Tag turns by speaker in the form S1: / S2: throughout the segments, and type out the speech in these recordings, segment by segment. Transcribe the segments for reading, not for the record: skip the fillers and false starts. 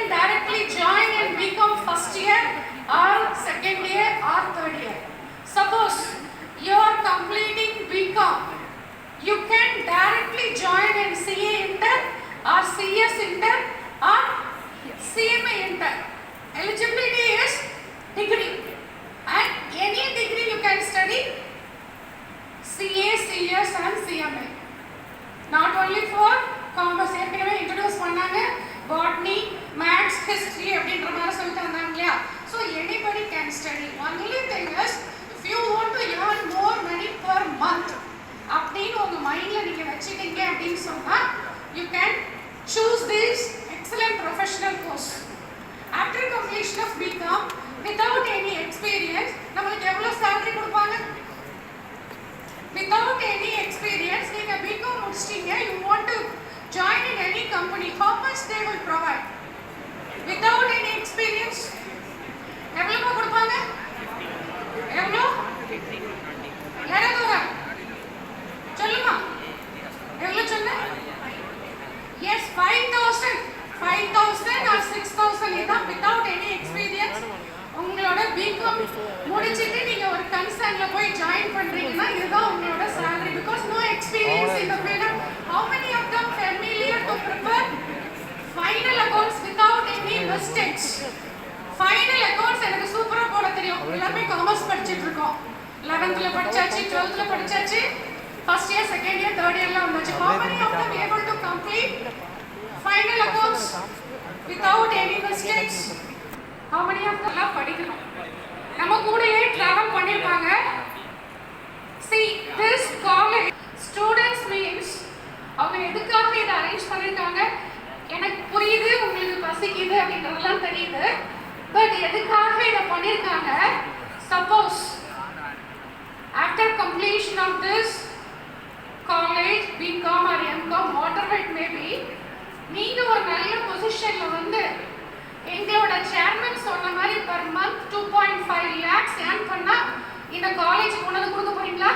S1: can directly join and become first year or second year or third year. Suppose you are completing BCom, you can directly join in CA Inter or CS Inter or CMA Inter. Eligibility is degree, and any degree you can study CA, CS and CMA. Not only for commerce, ஏற்கனவே introduce பண்ணாங்க botany, maths, history அப்படின்ற மாதிரி சொல்லிட்டு வந்தாங்க இல்லையா. So anybody can study. Only thing is, if you want to earn more money per month, அப்படின்னு உங்க மைண்ட்ல நீங்க வச்சிட்டீங்க அப்படின்னு சொன்னா, you can choose this excellent professional course. After completion of BCom, without any experience, நமக்கு எவ்வளவு salary கொடுப்பாங்க? Without any experience, நீங்க BCom முடிச்சிட்டீங்க, you want to join in any company, how much they will provide? Without any experience, எவ்வளவு கொடுப்பாங்க? எவ்வளவு? யாராவது சொல்லுமா? எவ்வளவு சொன்ன? Yes, 5,000 or 6,000 இதான் without any experience. உங்களோட BCom முடிச்சிட்டு நீங்க ஒரு கன்சர்ன்ல போய் ஜாயின் பண்றீங்கன்னா இதுதான் உங்களோட salary, because no experience in the field. How many of them familiar to prepare final accounts without any mistakes? Final accounts எனக்கு சூப்பரா போட தெரியும். எல்லாமே காமர்ஸ் படிச்சிட்டு இருக்கோம். 11th ல படிச்சாச்சு, 12th ல படிச்சாச்சு, first year, second year, third year ல வந்தாச்சு. How many of them able to complete final accounts without any mistakes? How many of them எல்லாம் படிக்கணும். நம்ம கூடயே travel பண்ணிருப்பாங்க. See, this college students means அவங்க எதுக்காக இதை அரேஞ்ச் பண்ணிருக்காங்க? எனக்கு புரியுது, உங்களுக்கு பசிக்குது அப்படின்றதெல்லாம் தெரியுது. பட் எதுக்காக இதை பண்ணிருக்காங்க? Suppose after completion of this college, BCom or MCom, whatever it may be, நீங்க ஒரு நல்ல பொசிஷன்ல வந்து எங்களோட சேர்மன் சொன்ன மாதிரி per month 2.5 lakhs earn பண்ணா இந்த காலேஜ் கொண்டு கொடுக்க போறீங்களா?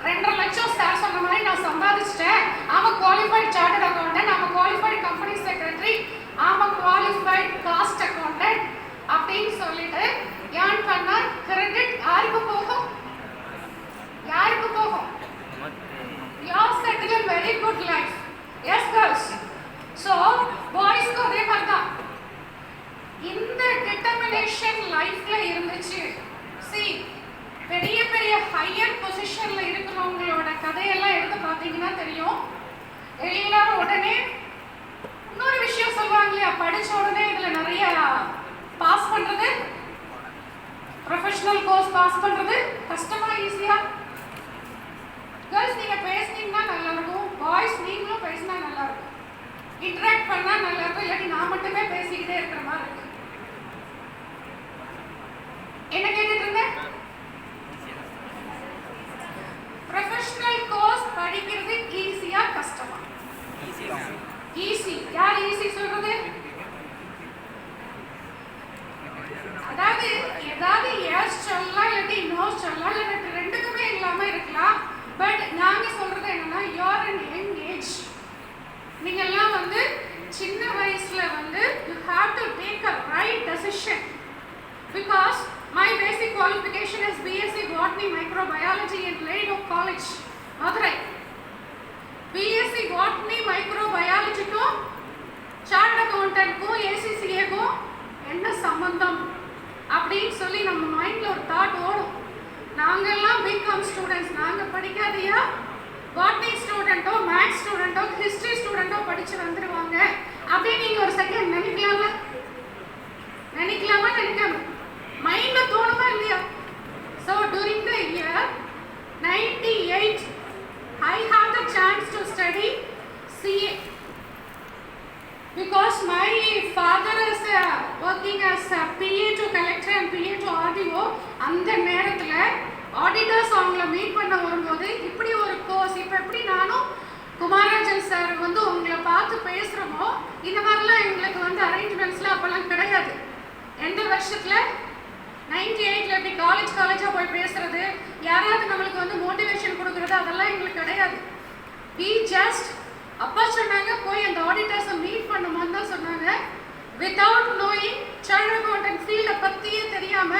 S1: 2.5 லட்சம் சார் சொன்ன மாதிரி நான் சம்பாதிச்சிட்டேன். I'm a qualified chartered accountant, I'm a qualified company secretary, I'm a qualified cost accountant அப்படின்னு சொல்லிட்டு earn பண்ணா கிரெடிட் யாருக்கு போகும்? யாருக்கு போகும்? You are settled a very good life. Yes girls. So boys க்கு அதே மாதிரி தான். இந்த டிட்டர்மினேஷன் லைஃப்ல இருந்துச்சு. See, பெரிய பெரிய ஹையர் பொசிஷன்ல இருக்கிறவங்களோட கதையெல்லாம் எடுத்து பார்த்தீங்கன்னா தெரியும். எல்லாரும் உடனே இன்னொரு விஷயம் சொல்லுவாங்க இல்லையா, படிச்ச உடனே இதுல நிறைய பாஸ் பண்றது, ப்ரொஃபஷனல் கோர்ஸ் பாஸ் பண்றது கஷ்டமா ஈஸியா? கேர்ள்ஸ் நீங்க பேசுனீங்கன்னா நல்லா இருக்கும், பாய்ஸ் நீங்களும் பேசினா நல்லா இருக்கும், இன்டராக்ட் பண்ணா நல்லா இருக்கும். இல்லாட்டி நான் மட்டுமே பேசிக்கிட்டே இருக்கிற மாதிரி இருக்கு. என்ன கேட்டுட்டு இருந்தேன்? ப்ரொஃபஷனல் கோர்ஸ் படிக்கிறது ஈஸியா கஷ்டமா? ஈஸி. யார் ஈஸி சொல்றது? அதாவது ஏதாவது எஸ் சொல்லலாம், இல்லாட்டி நோ சொல்லலாம், இல்லாட்டி ரெண்டுக்குமே இல்லாம இருக்கலாம். பட் நாங்க சொல்றது என்னன்னா, you are in young age. நீங்க எல்லாம் வந்து சின்ன வயசுல வந்து you have to take a right decision, because my basic qualification is BSc Botany Microbiology in Lady Hope College, Madurai. BSc Botany Microbiology க்கும் Chartered Accountant க்கும் ACCA க்கும் என்ன சம்பந்தம் அப்படின்னு சொல்லி நம்ம மைண்ட்ல ஒரு தாட் ஓடும். நாங்கெல்லாம் BCom ஸ்டூடெண்ட்ஸ், நாங்க படிக்காதையா பாட்னி ஸ்டூடெண்ட்டோ மேத்ஸ் ஸ்டூடெண்ட்டோ ஹிஸ்டரி ஸ்டூடெண்ட்டோ படிச்சு வந்துடுவாங்க அப்படின்னு நீங்க ஒரு செகண்ட் நினைக்கலாமா? நினைக்காம மைண்ட்ல தோணுமா இல்லையா? So during the year 98 I had the chance to study CA, because my father is working as a PA to collector and PA to RDO. அந்த நேரத்துல ஆடிட்டர்ஸ் அவங்கள மீட் பண்ண வரும்போது இப்படி ஒரு கோர்ஸ், இப்போ எப்படி நானும் குமாரராஜன் சார் வந்து உங்களை பார்த்து பேசுகிறோமோ இந்த மாதிரிலாம் எங்களுக்கு வந்து அரேஞ்ச்மெண்ட்ஸ்லாம் அப்போல்லாம் கிடையாது. எந்த வருஷத்துல 98ல் எப்படி காலேஜாக போய் பேசுறது, யாராவது நம்மளுக்கு வந்து மோட்டிவேஷன் கொடுக்குறது, அதெல்லாம் எங்களுக்கு கிடையாது. வி ஜஸ்ட் அப்பா சொன்னாங்க போய் அந்த ஆடிட்டர்ஸை மீட் பண்ணும்போது தான் சொன்னாங்க வித்தவுட் நோயிங் சார்ட் அக்கௌண்டன்ட் ஃபீல்ட பத்தியே தெரியாம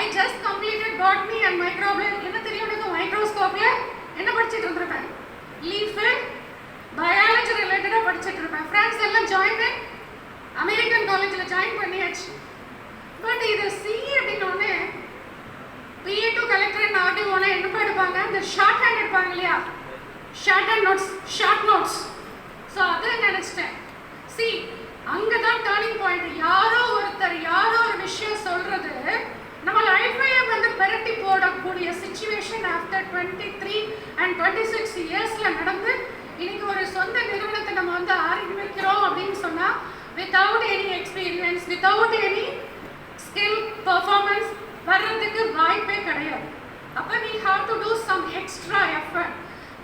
S1: I just completed botany and microbial. என்ன தெரியும் எனக்கு? மைக்ரோஸ்கோப்ல என்ன படிச்சுட்டு இருந்திருப்பேன்? லீஃப் பயாலஜி ரிலேட்டடா படிச்சுட்டு இருப்பேன். ஃப்ரெண்ட்ஸ் எல்லாம் ஜாயின் அமெரிக்கன் காலேஜ்ல ஜாயின் பண்ணியாச்சு. பட் இது சிஏ அப்படின்னோடனே PA2 கலெக்டர் ஆர்டிஓனா என்ன எடுப்பாங்க? இந்த ஷார்ட் ஹேண்ட் எடுப்பாங்க இல்லையா, short hand notes, short notes. So அதை நினைச்சிட்டேன். சி அங்கதான் டர்னிங் பாயிண்ட். யாரோ ஒருத்தர் யாரோ ஒரு விஷயம் சொல்றது நம்ம லைஃபையே வந்து பெரட்டி போடக்கூடிய சிச்சுவேஷன் ஆஃப்டர் 23 and 26 இயர்ஸ்ல நடந்து இன்னைக்கு ஒரு சொந்த நிறுவனத்தை நம்ம வந்து ஆரம்பிக்கிறோம் அப்படின்னு சொன்னா without any experience, without any skill, performance வர்றதுக்கு வாய்ப்பே கிடையாது. அப்போ we have to do some extra effort.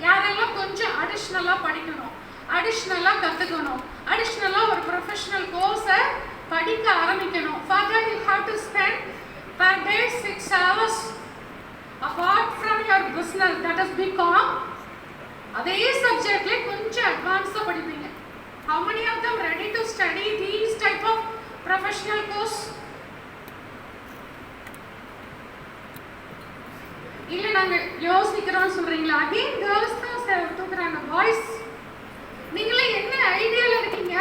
S1: யாரெல்லாம் கொஞ்சம் அடிஷ்னலாக படிக்கணும், அடிஷ்னலாக கற்றுக்கணும், அடிஷ்னலாக ஒரு ப்ரொஃபஷனல் கோர்ஸை படிக்க ஆரம்பிக்கணும். For that you have to spend per day 6 hours apart from your business, that is BCom. அதே சப்ஜெக்ட்ல கொஞ்சம் அட்வான்ஸாக படிப்பீங்க. How many of them ready to study these type of professional course? இல்லை நாங்கள் யோசிக்கிறோம் சொல்றீங்களா? அகைன் கேர்ள்ஸ் தான் தூக்குறாங்க. பாய்ஸ் நீங்களே என்ன ஐடியாவில் இருக்கீங்க?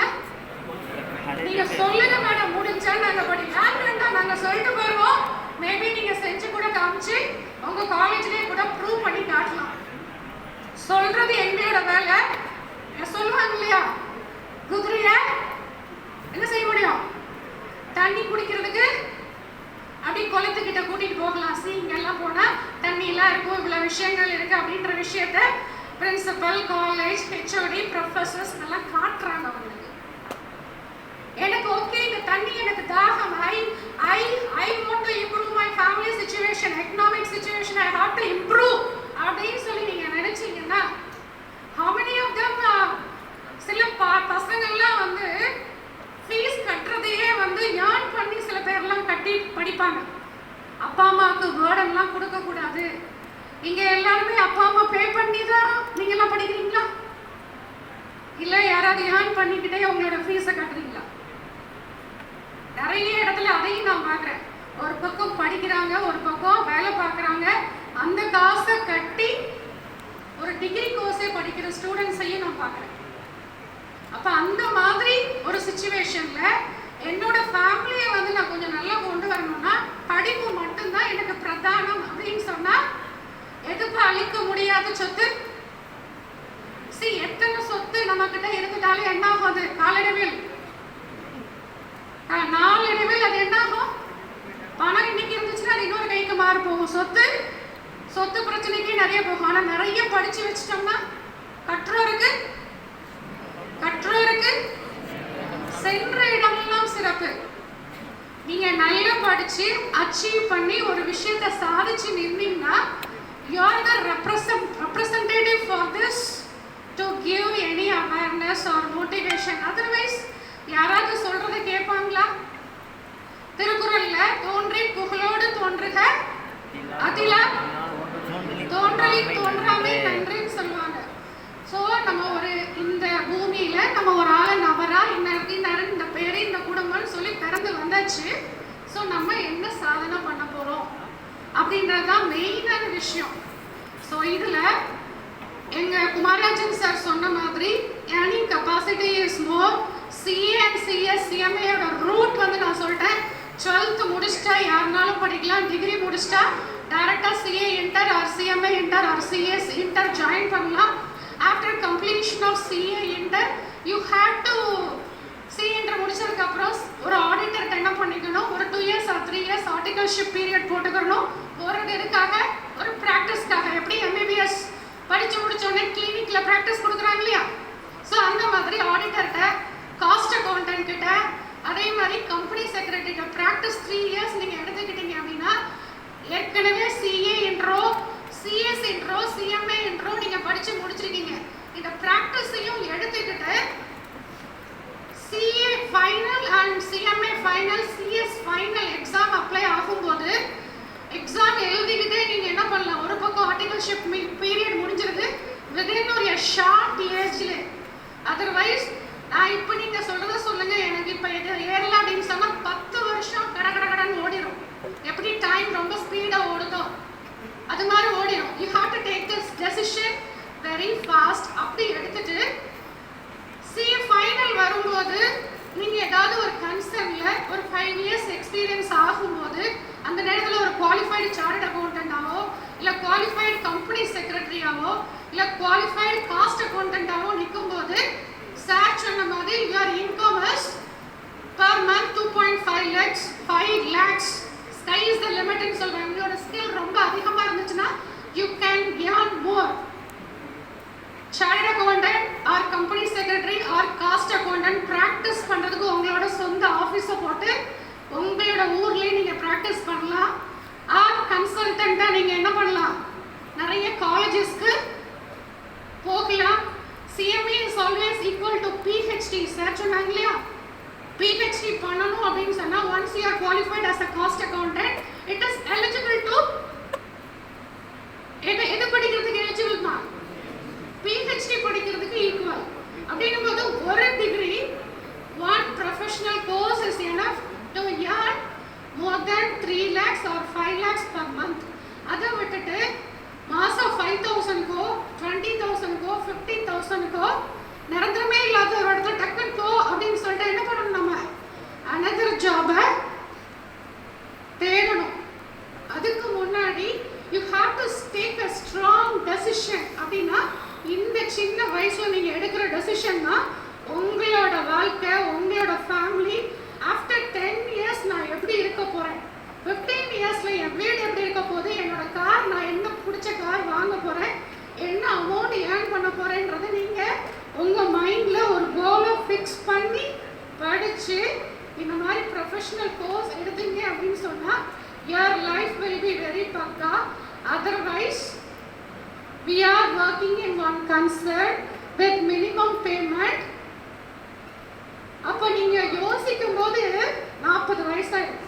S1: நீங்க சொல்லுங்க மேடம், முடிஞ்சா நாங்க படிக்கலாம். நாங்க சொல்லிட்டு போயிருவோம். மேபி நீங்க செஞ்சு கூட காமிச்சு உங்க காலேஜ்லயே கூட ப்ரூவ் பண்ணி காட்டலாம். சொல்றது எங்களோட வேலை. சொல்லுவாங்க இல்லையா, குதிரைய என்ன செய்ய முடியும்? தண்ணி குடிக்கிறதுக்கு அப்படி குளத்துக்கிட்ட கூட்டிட்டு போகலாம். சி இங்கெல்லாம் போனா தண்ணி எல்லாம் இருக்கும், இவ்வளவு விஷயங்கள் இருக்கு அப்படின்ற விஷயத்த பிரின்சிபல், காலேஜ், ஹெச்ஓடி, ப்ரொஃபசர்ஸ் எல்லாம் காட்டுறாங்க அவங்களுக்கு. எனக்கு ஓகே, இந்த தண்ணி எனக்கு தாகம், I want to improve my family situation, economic situation, I have to improve அப்படின்னு சொல்லி நீங்க நினைச்சீங்கன்னா how many of them சில பசங்கள்லாம் வந்து ஃபீஸ் கட்டுறதையே வந்து ஏர்ன் பண்ணி சில பேர்லாம் கட்டி படிப்பாங்க. அப்பா அம்மாவுக்கு வேர்டன்லாம் கொடுக்கக்கூடாது. இங்க எல்லாருமே அப்பா அம்மா பே பண்ணி தான் நீங்கெல்லாம் படிக்கிறீங்களா? இல்லை யாராவது ஏர்ன் பண்ணிக்கிட்டே உங்களோட ஃபீஸை கட்டுறீங்களா? நிறைய இடத்துல அதையும் நான் பார்க்குறேன். ஒரு பக்கம் படிக்கிறாங்க, ஒரு பக்கம் வேலை பார்க்குறாங்க. அந்த காசை கட்டி ஒரு டிகிரி கோர்ஸே படிக்கிற ஸ்டூடெண்ட்ஸையும் நான் பார்க்குறேன். அப்போ அந்த மாதிரி ஒரு சிச்சுவேஷன்ல என்னோட ஃபேமிலியை வந்து நான் கொஞ்சம் நல்லா கொண்டு வரணும்னா படிப்பு மட்டும்தான் எனக்கு பிரதானம் அப்படின்னு சொன்னா எதுக்கு அழிக்க முடியாத சொத்து? சி எத்தனை சொத்து நம்ம கிட்ட இருந்துட்டாலும் என்ன ஆகும்? காலடைவில் நாளடைவில் அது என்ன ஆகும்? பணம் இன்னைக்கு இருந்துச்சுன்னா அது இன்னொரு கைக்கு மாறி போகும். சொத்து பிரச்சனைக்கு நிறைய போகும். ஆனா நிறைய படிச்சு வச்சிட்டோம்னா கற்றோருக்கு சென்ற இடமெல்லாம் சிறப்பு. நீங்க நல்லா படிச்சு அச்சீவ் பண்ணி ஒரு விஷயத்தை சாதிச்சு நின்னீங்கன்னா you are the representative for this to give any awareness or motivation. Otherwise யாராவது சொல்றதை கேட்பாங்களா? திருக்குறள்ல தோன்றி புகழோடு தோன்றுக அதிலா தோன்றலின் தோன்றாமை நன்றின்னு சொல்லுவாங்க. ஸோ நம்ம ஒரு இந்த பூமியில நம்ம ஒரு ஆளை நபரா இந்த பேரு இந்த குடும்பம்னு சொல்லி பிறந்து வந்தாச்சு. ஸோ நம்ம என்ன சாதனை பண்ண போறோம் அப்படின்றதுதான் மெயினான விஷயம். ஸோ இதுல எங்க குமாரராஜன் சார் சொன்ன மாதிரி earning capacity is more. CA and CS சிஎம்ஏயோட ரூட் வந்து நான் சொல்லிட்டேன். 12th முடிச்சிட்டா யாருனாலும் படிக்கலாம். டிகிரி முடிச்சிட்டா directly CA inter or CMA inter or CS inter join பண்ணலாம். After completion of CA inter you have to CA inter முடிச்சதுக்கு அப்புறம் ஒரு ஆடிட்டருக்கு என்ன பண்ணிக்கணும்? ஒரு 2 years or 3 years articleship period போட்டுக்கணும். போறது எதுக்காக? ஒரு ப்ராக்டிஸ்க்காக. எப்படி எம்பிபிஎஸ் படிச்சு முடிச்சோடனே கிளினிக்ல ப்ராக்டிஸ் கொடுக்குறாங்க இல்லையா? ஸோ அந்த மாதிரி ஆடிட்டர்கிட்ட, காஸ்ட் அக்கௌண்டன்ட் கிட்ட, அதே மாதிரி கம்பெனி செக்ரட்டரிட்ட ப்ராக்டிஸ் 3 years நீங்க எடுத்துக்கிட்டீங்க அப்படின்னா ஏற்கனவே CA intro, CS intro, CMA intro நீங்க படிச்சு முடிச்சிருக்கீங்க. இந்த ப்ராக்டிஸையும் எடுத்துக்கிட்டு CA final and CMA final, CS final exam apply ஆகும்போது எக்ஸாம் எழுதிக்கிட்டே நீங்க என்ன பண்ணலாம்? ஒரு பக்கம் ஆர்டிகல்ஷிப் பீரியட் முடிஞ்சிருது விதின் ஒரு ஷார்ட் ஏஜ்ல. அதர்வைஸ் இப்போ நீங்க சொல்றத சொல்லுங்க. எனக்கு இப்போ இது ஏறலாம் அப்படின்னு சொன்னா 10 வருஷம் கட கட கடன்னு ஓடிடும். எப்படி டைம் ரொம்ப ஸ்பீடா ஓடுதோ அது மாதிரி ஓடிடும். You have to take this decision very fast. அப்படி எடுத்துட்டு ஃபைனல் வரும்போது நீங்க ஏதாவது ஒரு கன்சர்ன்ல ஒரு 5 இயர்ஸ் எக்ஸ்பீரியன்ஸ் ஆகும்போது அந்த நேரத்தில் ஒரு குவாலிஃபைடு சார்ட்டர்ட் அக்கௌண்டன்டாவோ இல்லை குவாலிஃபைடு கம்பெனி செக்ரட்டரியாவோ இல்லை குவாலிஃபைடு காஸ்ட் அக்கௌண்டன்டாவோ நிற்கும்போது சார் சொன்ன மாதிரி your income is per month 2.5 lakhs 5 lakhs sky is the limit ன்னு சொல்றாங்க. உங்களோட ஸ்கில் ரொம்ப அதிகமா இருந்துச்சுன்னா you can earn more. Chartered accountant or company secretary or cost accountant practice பண்றதுக்கு உங்களோட சொந்த ஆஃபீஸை போட்டு உங்களோட ஊர்லயே நீங்க பிராக்டிஸ் பண்ணலாம். ஆர் கன்சல்டன்ட்டா நீங்க என்ன பண்ணலாம், நிறைய காலேஜஸ்க்கு போகலாம். CMA is always equal to PhD. Sir சொன்னாங்க இல்லையா, PhD பண்ணணும் அப்படின்னு சொன்னா once you are qualified as a cost accountant it is eligible to எது படிக்கிறதுக்கு eligible தான், PhD படிக்கிறதுக்கு ஈக்குவல். அப்படிங்கும்போது ஒரு degree one professional course is enough to earn more than 3 lakhs or 5 lakhs per month. அதை விட்டுட்டு மாசம் 5,000க்கோ 20,000க்கோ 15,000க்கோ நிரந்தரமே இல்லாத ஒரு இடத்துல டக்குன்னு போ அப்படின்னு சொல்லிட்டு என்ன பண்ணணும், நம்ம another ஜாபை தேடணும். அதுக்கு முன்னாடி you have to take a strong decision. அப்படின்னா இந்த சின்ன வயசுல நீங்க எடுக்கிற டெசிஷன் தான் உங்களோட வாழ்க்கை, உங்களோட ஃபேமிலி. ஆஃப்டர் 10 இயர்ஸ் நான் எப்படி இருக்க போறேன், 15 இயர்ஸ்ல என் வீடு எப்படி இருக்க போகுது, என்னோட கார் நான் என்ன பிடிச்ச கார் வாங்க போறேன், என்ன அமௌண்ட் ஏர்ன் பண்ண போறேன்றதை நீங்க உங்க மைண்ட்ல ஒரு கோலை ஃபிக்ஸ் பண்ணி படிச்சு இந்த மாதிரி ப்ரொஃபஷனல் கோர்ஸ் எடுத்தீங்க அப்படின்னு சொன்னா your life will be very பக்கா. Otherwise we are working in one concern with minimum payment. அப்ப நீங்க யோசிக்கும் போது 40 வயசாயிடும்,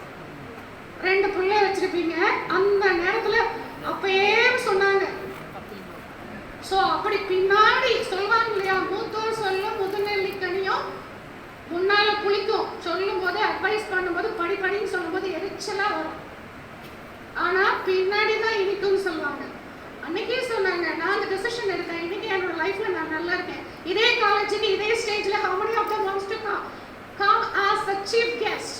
S1: 2 பிள்ளை வச்சிருப்பீங்க. அந்த நேரத்துல அப்பயே சொன்னாங்க. சோ அப்படி பின்னாடி சொல்லுவாங்க இல்லையா, மூத்தோர் சொல்லும் முதுநெல்லிக்கனியும் முன்னால புளிக்கும். சொல்லும் போது அட்வைஸ் பண்ணும்போது படின்னு சொல்லும் போது எரிச்சலா வரும், ஆனா பின்னாடி தான் இனிக்கும்னு சொல்லுவாங்க. அன்னைக்கே சொன்னாங்க, நான் அந்த டிசிஷன் எடுத்தேன், இன்னைக்கு என்னோட லைஃப்ல நான் நல்லா இருக்கேன். இதே காலேஜுக்கு இதே ஸ்டேஜ்ல how many of them wants to come as a chief guest?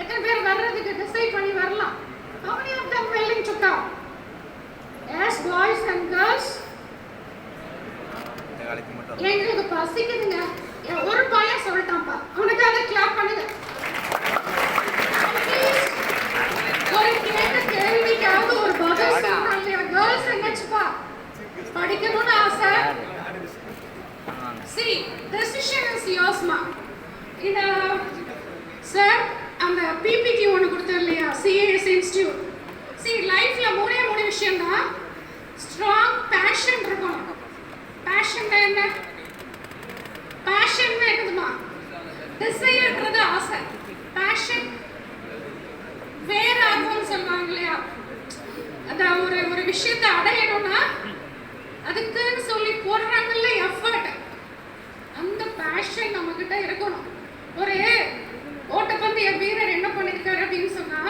S1: எத்தனை பேர் வர்றதுக்கு டிசைட் பண்ணி வரலாம்? how many of them willing to come? Yes, boys and girls. எங்களுக்கு பசிக்குதுங்க. ஒரு பையன் சொல்லிட்டான்ப்பா, அவனுக்கு அதை கிளாப் பண்ணுங்க. ஒரு கேட்ட கேள்விக்காவது ஒரு பதில் சொல்றாங்க இல்லையா? கேர்ள்ஸ் என்னச்சுப்பா, படிக்கணும்னு ஆசை. See, decision is yours ma. இந்த சார் அந்த PPT ஒன்று கொடுத்தேன் இல்லையா, CAS இன்ஸ்டியூட். See, லைஃப்ல மூணே விஷயம் தான். ஸ்ட்ராங் பேஷன் இருக்கணும். பேஷன் என்ன? பேஷன் என்னதுமா? டிசைர்ன்றது ஆசை. பேஷன் வேற ஆர்வம் சொல்லுவாங்க இல்லையா, அந்த ஒரு விஷயத்தை அடையணும்னா அதுக்குன்னு சொல்லி போடுறாங்கல்ல எஃபர்ட், அந்த பேஷன் நம்ம கிட்ட இருக்கணும். ஒரு ஓட்டப்பந்தய வீரர் என்ன பண்ணிருக்காரு அப்படின்னு சொன்னா,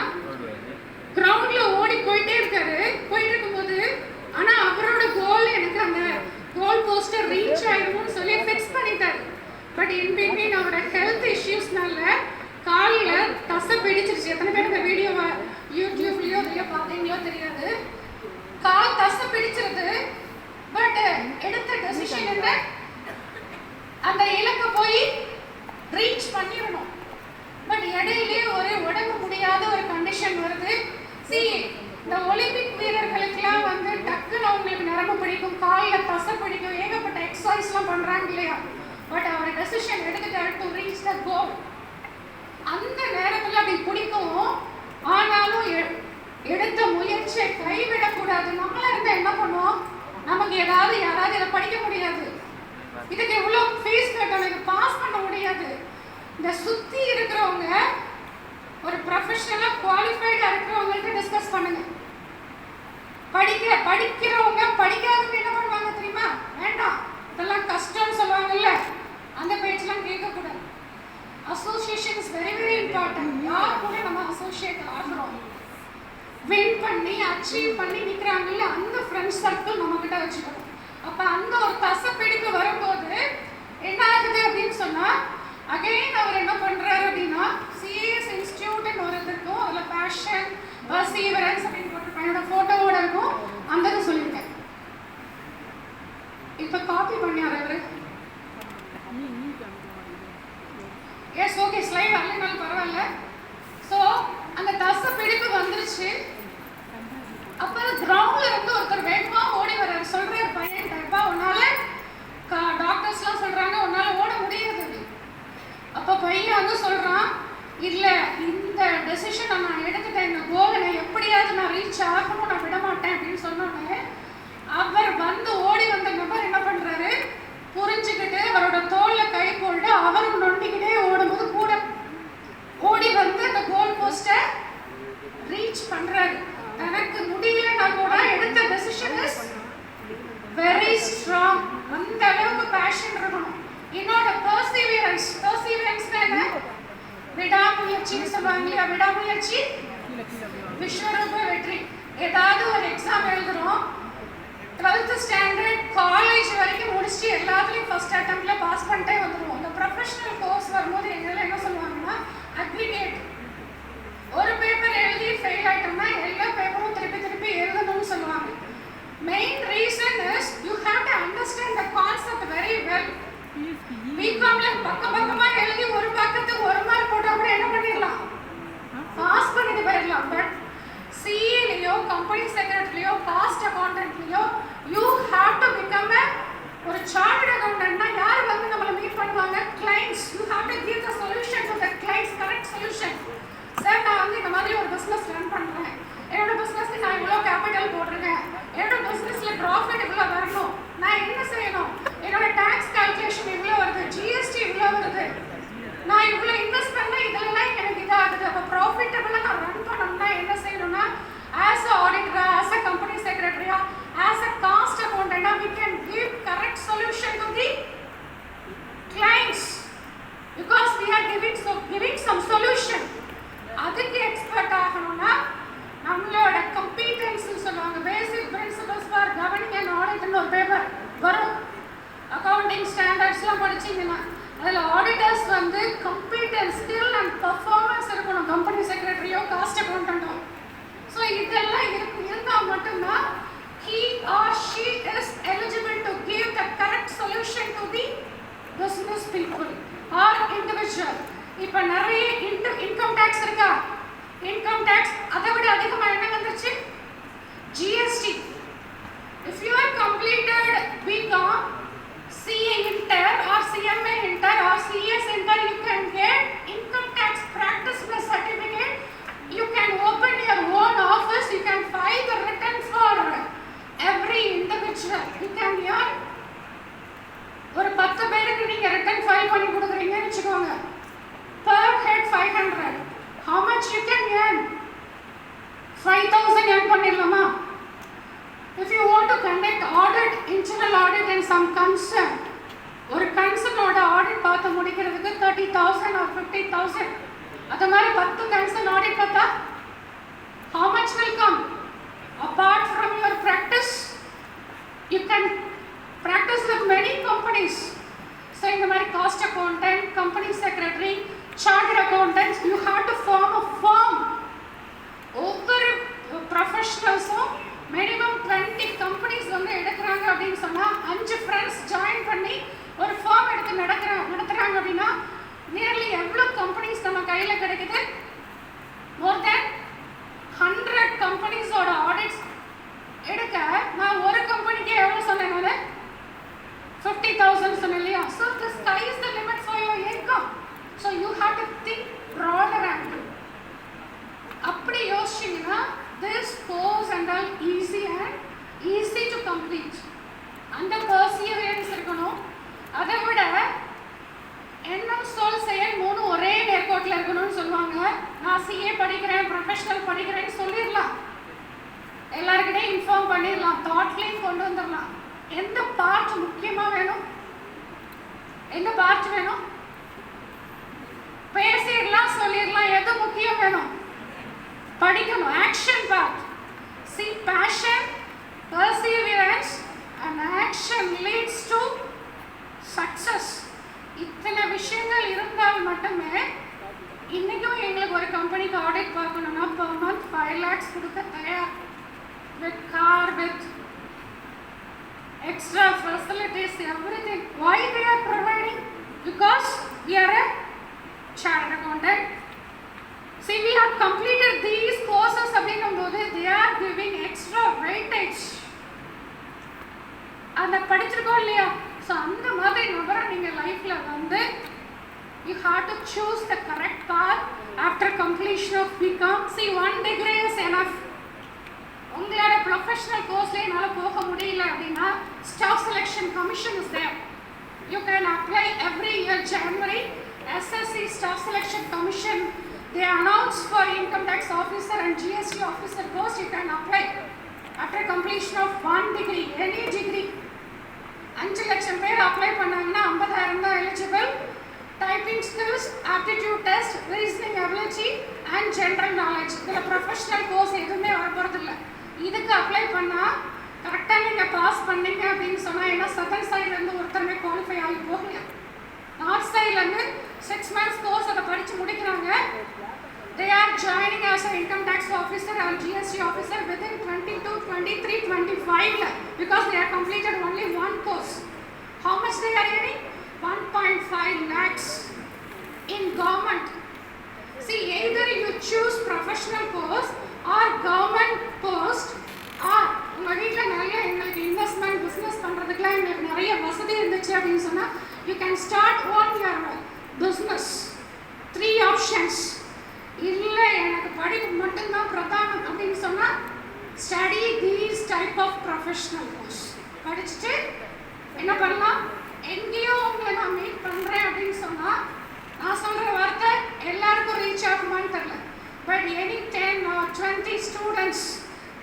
S1: கிரவுண்ட்ல ஓடி போயிட்டே இருக்காரு. போயிட்டு இருக்கும்போது ஆனா அவரோட கோல் எனக்கு அந்த கோல் போஸ்டர் ரீச் ஆயிடும்னு சொல்லி ஃபிக்ஸ் பண்ணிட்டாரு. பட் இன் பிட்வீன் அவரோட ஹெல்த் இஷ்யூஸ்னால காலில் தசை பிடிச்சிருச்சு. எத்தனை பேர் இந்த வீடியோவை யூடியூப்லயோ இல்லையோ பார்த்தீங்களோ தெரியாது. கால் தசை பிடிச்சிருது. பட் எடுத்த டெசிஷன் என்ன, அந்த இலக்கை போய் ரீச் பண்ணிடணும். பட் இடையிலே ஒரு உடம்பு முடியாத ஒரு கண்டிஷன் வருது. இந்த ஒலிம்பிக் வீரர்களுக்கெல்லாம் வந்து டக்குன்னு அவங்களுக்கு நரம்பு பிடிக்கும், காலில் தசை பிடிக்கும், ஏகப்பட்ட எக்ஸசைஸ்லாம் பண்ணுறாங்க இல்லையா. பட் அவர் டெசிஷன் எடுத்துட்டாரு டு ரீச் த கோல். அந்த நேரத்தில் அப்படி பிடிக்கும், ஆனாலும் எடுத்த முயற்சியை கைவிடக்கூடாது. நம்மளா இருந்தா என்ன பண்ணுவோம், நமக்கு யாராவது இதை படிக்க முடியாது, இதுக்கு எவ்வளோ ஃபீஸ் கட்டணும், இதை பாஸ் பண்ண முடியாது. இந்த சுற்றி இருக்கிறவங்க ஒரு ப்ரொஃபஷனலாக குவாலிஃபைடாக இருக்கிறவங்கள்ட்ட டிஸ்கஸ் பண்ணுங்க. படிக்கிறவங்க படிக்காதவங்க என்ன பண்ணுவாங்க தெரியுமா, வேண்டாம் இதெல்லாம் கஷ்டம்னு சொல்லுவாங்கல்ல, அந்த association is very very important. யார் கூட நம்ம அசோசியேட் ஆகிறோம், வின் பண்ணி அச்சீவ் பண்ணி நிற்கிறாங்கல்ல, அந்த ஃப்ரெண்ட்ஸ் சர்க்கிள் நம்ம கிட்ட வச்சுக்கணும். அப்போ அந்த ஒரு தசப்பிடிப்பு வரும்போது என்ன ஆகுது அப்படின்னு சொன்னால், அகைன் அவர் என்ன பண்ணுறாரு அப்படின்னா, சிஎஸ் இன்ஸ்டியூட்னு ஒரு இது இருக்கும், அதில் பேஷன் பர்சீவரன்ஸ் அப்படின்னு போட்டு என்னோட ஃபோட்டோவோட இருக்கும், அந்த இது சொல்லியிருக்கேன். இப்போ காப்பி பண்ணியார் அவர். எஸ் ஓகே, ஸ்லைட் வரலனாலும் பரவாயில்ல. ஸோ அந்த தசப்பிடிப்பு வந்துருச்சு. அப்போ கிரவுண்டில் இருந்து ஒருத்தர் வேகமாக ஓடி வர்றாரு, சொல்கிறார் பையன், எப்பா உன்னால டாக்டர்ஸ்லாம் சொல்கிறாங்க உன்னால் ஓட முடியாது. அப்போ பையன் வந்து சொல்கிறான், இல்லை இந்த டெசிஷனை நான் எடுத்துட்டேன், இந்த கோலை நான் எப்படியாவது நான் ரீச் ஆகணும், நான் விட மாட்டேன் அப்படின்னு சொன்னோடனே அவர் வந்து ஓடி வந்த நபர் என்ன பண்ணுறாரு, புரிஞ்சுக்கிட்டு அவரோட தோளில் கை போட்டு அவரும் நொண்டிக்கிட்டே ஓடும்போது கூட ஓடி வந்து அந்த கோல் போஸ்ட்டை ரீச் பண்ணுறாரு. எனக்கு முடியலன்னா கூட எடுத்த டெசிஷன் இஸ் வெரி ஸ்ட்ராங். அந்த அளவுக்கு பேஷன் இருக்கணும். என்னோட பர்சீவியரன்ஸ் என்ன, விடாமுயற்சின்னு சொல்லுவாங்க இல்லையா, விடாமுயற்சி விஸ்வரூப வெற்றி. ஏதாவது ஒரு எக்ஸாம் எழுதுறோம், 12th ஸ்டாண்டர்ட் காலேஜ் வரைக்கும் முடிச்சுட்டு எல்லாத்துலேயும் ஃபர்ஸ்ட் அட்டம்ப்ட்ல பாஸ் பண்ணிட்டே வந்துடுவோம். இந்த ப்ரொஃபஷனல் கோர்ஸ் வரும்போது எங்கெல்லாம் என்ன சொல்லுவாங்கன்னா, அக்ரிகேட் ஒரு பேப்பர் எழுதி ஃபெயில் ஆகிட்டோம்னா எல்லா பேப்பரும் திருப்பி திருப்பி எழுதணும்னு சொல்லுவாங்க. Main reason is you have to understand the concept very well. பிகாம்ல பக்கமாக எழுதி ஒரு பக்கத்துக்கு ஒரு மார்க் போட்டால் கூட என்ன பண்ணிடலாம், பாஸ் பண்ணிட்டு போயிடலாம். பட் சிஏலையோ கம்பெனி செக்ரட்டரியோ காஸ்ட் அக்கௌண்டன்ட்லையோ யூ ஹேவ் டு பிகம் ஒரு சார்ட்டர்ட் அக்கௌண்டன்ட்னா யார் வந்து நம்மளை மீட் பண்ணுவாங்க, clients. You have to give the solution to the clients, correct solution. Sir நான் வந்து இந்த மாதிரி ஒரு பிஸ்னஸ் ரன் பண்ணுறேன், என்னோட பிஸ்னஸ்க்கு நான் இவ்வளோ கேபிட்டல் போட்டிருக்கேன், என்னோட பிஸ்னஸில் ப்ராஃபிட் இவ்வளோ வரணும், நான் என்ன செய்யணும், என்னோட டேக்ஸ் கால்குலேஷன் இவ்வளோ வருது, ஜிஎஸ்டி இவ்வளோ வருது, நான் இவ்வளோ இன்வெஸ்ட் பண்ணேன், இதெல்லாம் எனக்கு இதாகுது. அப்போ ப்ராஃபிட்டபிளாக நான் ரன் பண்ணணும்னா என்ன செய்யணும்னா, ஆஸ் அ ஆடிட்டரா, ஆஸ் அ கம்பெனி செக்ரட்டரியா, ஆஸ் அ காஸ்ட் அக்கௌண்டன்டா, we can give correct solution to the clients because we are giving some solution. அதுக்கு எக்ஸ்பர்ட் ஆகணும்னா நம்மளோட கம்பீட்டன்ஸ் சொல்லுவாங்க. Basic principles for governing and ஆடிட்னு ஒரு பேப்பர் வரும். அக்கௌண்டிங் ஸ்டாண்டர்ட்ஸ்லாம் படிச்சிங்கன்னா அதில் ஆடிட்டர்ஸ் வந்து கம்பீட்டன்ஸ், ஸ்கில் அண்ட் பர்ஃபார்மன்ஸ் இருக்கணும், கம்பெனி செக்ரட்டரியோ காஸ்ட் அக்கௌண்டன்ட்டோ. ஸோ இதெல்லாம் இருந்தால் மட்டும்தான் he or she is eligible to give the correct solution to the business people or individual. இப்போ நிறைய இன்கம் டேக்ஸ் இருக்கா, இன்கம் டேக்ஸ் அதை விட அதிகமாக என்ன வந்துருச்சு, GST. If you are completed BCom, CA Inter or CMA Inter or CS Inter, you can get income tax practice plus certificate. You can open your own office. You can file the return for every individual. You can earn ஒரு 10 பேருக்கு நீங்க return file பண்ணி கொடுக்குறீங்கன்னு வச்சுக்கோங்க, per head 500. How much you can earn? 5,000 earn பண்ணிடலாமா? If you want to conduct audit, internal audit in some concern, ஒரு கன்சர்னோட audit பார்த்து முடிக்கிறதுக்கு 30,000 or 50,000. அது மாதிரி 10 கன்சர்ன் ஆடிட் பார்த்தா how much will come? Apart from your practice, you can practice with many companies. So in the மாதிரி cost accountant, company secretary, chartered accountants, you have to form a firm. ஒவ்வொரு ப்ரொஃபஷனல்ஸும் minimum 20 companies வந்து எடுக்கிறாங்க அப்படின்னு சொன்னால் 5 friends join பண்ணி ஒரு form எடுத்து நடத்துகிறாங்க அப்படின்னா நியர்லி எவ்வளோ கம்பெனிஸ் நம்ம கையில் கிடைக்குது, மோர் தேன் 100 கம்பெனிஸோட ஆடிட்ஸ் எடுக்க நான் ஒரு கம்பெனிக்கு எவ்வளோ சொன்னேன், நான் 50,000 சொன்னேன் இல்லையா. So the sky is the limit for your income. So you have to think broader angle. அப்படி யோசிச்சிங்கன்னா this course and all easy to complete. அந்த perseverance இருக்கணும். அதை விட எண்ணம் சொல் செயல் 3 ஒரே நேர்கோட்டில் இருக்கணும்னு சொல்லுவாங்க. நான் CA படிக்கிறேன், ப்ரொஃபஷனல் படிக்கிறேன்னு சொல்லிடலாம், எல்லாருக்கிட்டையும் இன்ஃபார்ம் பண்ணிடலாம், தாட்லேயும் கொண்டு வந்துடலாம். எந்த பார்ட் முக்கியமாக வேணும், எந்த பார்ட் வேணும், பேசிடலாம், சொல்லிடலாம், எது முக்கியம் வேணும்? படிக்கணும். Action path. See, passion, perseverance and action leads to success. இத்தனை விஷயங்கள் இருந்தால் மட்டுமே இன்னைக்கும் எங்களுக்கு ஒரு கம்பெனிக்கு ஆடிட் பார்க்கணும்னா per month 5 lakhs கொடுக்க தயார். With car, with extra facilities, everything. Why they are providing? Because we are a chartered accountant. See, we have completed these courses அப்படிங்கும்போது they are giving extra weightage. அந்த படிச்சிருக்கோம் இல்லையா? So அந்த மாதிரி நபரை நீங்கள் லைஃப்பில் வந்து you have to choose the correct path after completion of BCom. See, 1 degree is enough. உங்களோட ப்ரொஃபஷனல் கோர்ஸ்ல என்னால் போக முடியல அப்படின்னா staff selection commission is there. You can apply every year January. SSC Staff Selection Commission, they announce for income tax officer and GST officer post. You can apply after completion of 1 degree, any degree. 5 லட்சம் பேர் apply பண்ணாங்கன்னா 50,000 தான் eligible. Typing skills, aptitude test, reasoning ability and general knowledge. இதில் professional course எதுவுமே வரப்போகிறதில்ல. இதுக்கு apply பண்ணால் கரெக்டாக நீங்கள் பாஸ் பண்ணீங்க அப்படின்னு சொன்னால், ஏன்னா சதர்ன் சைட்லேருந்து ஒருத்தருமே குவாலிஃபை ஆகி போகல. நார்த் சைட்லேருந்து 6 months கோர்ஸ் அதை படித்து முடிக்கிறாங்க. They are joining as an income tax officer or GST officer within 22, 23, 25 because they have completed only one course. How much they are earning? 1.5 lakhs in government. See, either you choose professional course or government post or உங்கள் வீட்டில் நிறைய எங்களுக்கு investment business பண்ணுறதுக்குலாம் எங்களுக்கு நிறைய வசதி இருந்துச்சு அப்படின்னு சொன்னால் you can start on your business. 3 options. இல்லை எனக்கு படிப்பு மட்டும்தான் பிரதானம் அப்படின்னு சொன்னால் study these type of professional course. படிச்சுட்டு என்ன பண்ணலாம்? எங்கேயோ உங்களை நான் மீட் பண்ணுறேன் அப்படின்னு சொன்னால் நான் சொல்கிற வார்த்தை எல்லாருக்கும் ரீச் ஆகுமான்னு தெரியல. But any 10 or 20 students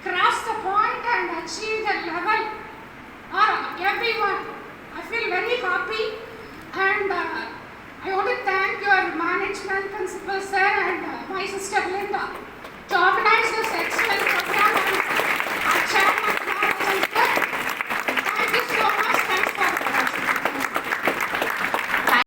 S1: cross the point and achieve the level or everyone. I feel very happy and I want to thank your management principal sir and my sister Linda to organize